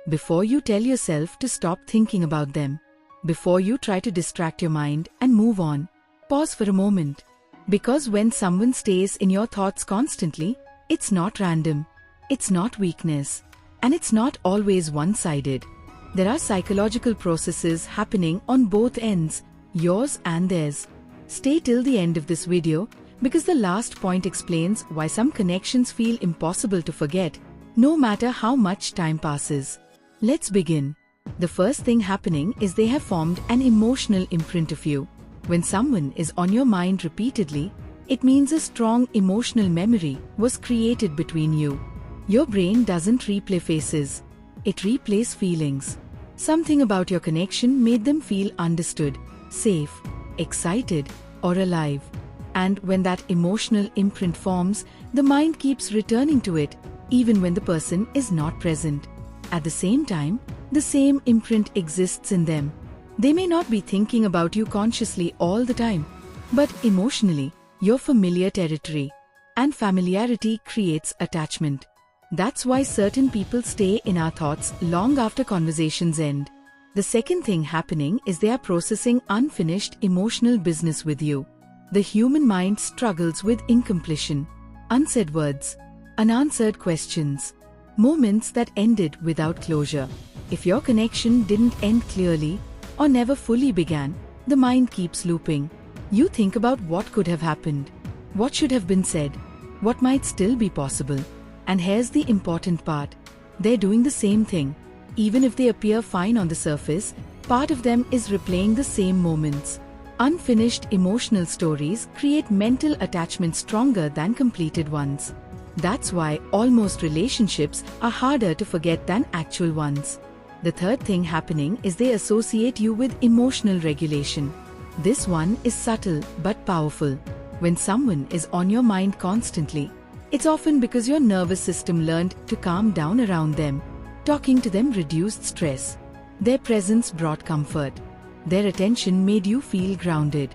Before you tell yourself to stop thinking about them. Before you try to distract your mind and move on. Pause for a moment. Because when someone stays in your thoughts constantly, it's not random. It's not weakness. And it's not always one-sided. There are psychological processes happening on both ends, yours and theirs. Stay till the end of this video, because the last point explains why some connections feel impossible to forget, no matter how much time passes. Let's begin. The first thing happening is they have formed an emotional imprint of you. When someone is on your mind repeatedly, it means a strong emotional memory was created between you. Your brain doesn't replay faces. It replays feelings. Something about your connection made them feel understood, safe, excited, or alive. And when that emotional imprint forms, the mind keeps returning to it, even when the person is not present. At the same time, the same imprint exists in them. They may not be thinking about you consciously all the time, but emotionally, you're familiar territory. And familiarity creates attachment. That's why certain people stay in our thoughts long after conversations end. The second thing happening is they are processing unfinished emotional business with you. The human mind struggles with incompletion, unsaid words, unanswered questions, moments that ended without closure. If your connection didn't end clearly or never fully began, the mind keeps looping. You think about what could have happened, what should have been said, what might still be possible. And here's the important part. They're doing the same thing. Even if they appear fine on the surface, part of them is replaying the same moments. Unfinished emotional stories create mental attachment stronger than completed ones. That's why almost relationships are harder to forget than actual ones. The third thing happening is they associate you with emotional regulation. This one is subtle but powerful. When someone is on your mind constantly, it's often because your nervous system learned to calm down around them. Talking to them reduced stress. Their presence brought comfort. Their attention made you feel grounded.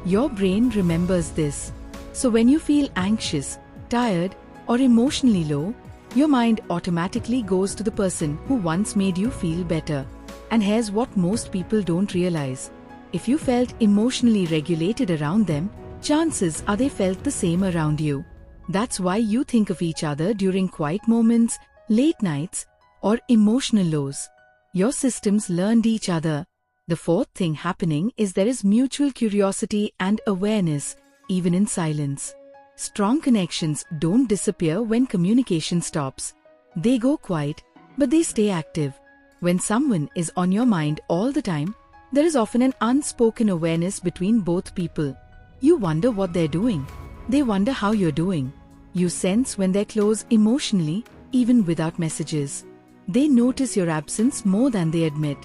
Your brain remembers this. So when you feel anxious, tired, or emotionally low, your mind automatically goes to the person who once made you feel better. And here's what most people don't realize. If you felt emotionally regulated around them, chances are they felt the same around you. That's why you think of each other during quiet moments, late nights, or emotional lows. Your systems learned each other. The fourth thing happening is there is mutual curiosity and awareness, even in silence. Strong connections don't disappear when communication stops. They go quiet, but they stay active. When someone is on your mind all the time, there is often an unspoken awareness between both people. You wonder what they're doing. They wonder how you're doing. You sense when they're close emotionally, even without messages. They notice your absence more than they admit.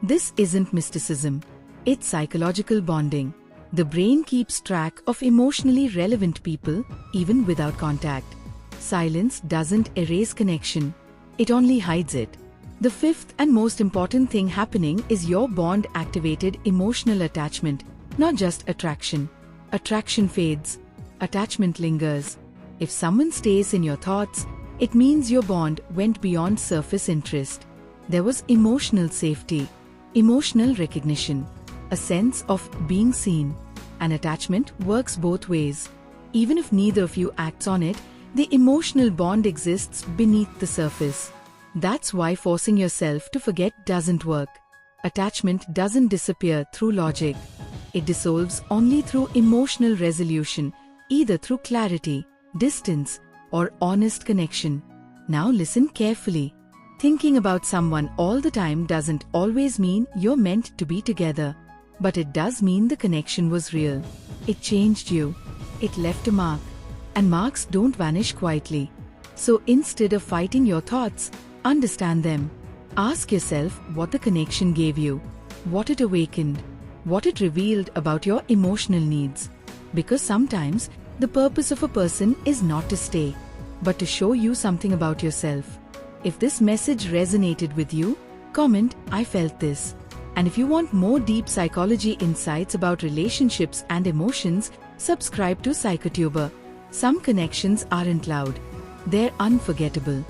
This isn't mysticism. It's psychological bonding. The brain keeps track of emotionally relevant people, even without contact. Silence doesn't erase connection. It only hides it. The fifth and most important thing happening is your bond activated emotional attachment, not just attraction. Attraction fades. Attachment lingers. If someone stays in your thoughts, it means your bond went beyond surface interest. There was emotional safety, emotional recognition, a sense of being seen. An attachment works both ways. Even if neither of you acts on it, the emotional bond exists beneath the surface. That's why forcing yourself to forget doesn't work. Attachment doesn't disappear through logic. It dissolves only through emotional resolution, either through clarity, distance, or honest connection. Now listen carefully. Thinking about someone all the time doesn't always mean you're meant to be together. But it does mean the connection was real. It changed you. It left a mark. And marks don't vanish quietly. So instead of fighting your thoughts, understand them. Ask yourself what the connection gave you, what it awakened, what it revealed about your emotional needs. Because sometimes, the purpose of a person is not to stay, but to show you something about yourself. If this message resonated with you, comment, "I felt this." And if you want more deep psychology insights about relationships and emotions, subscribe to Psychotuber. Some connections aren't loud. They're unforgettable.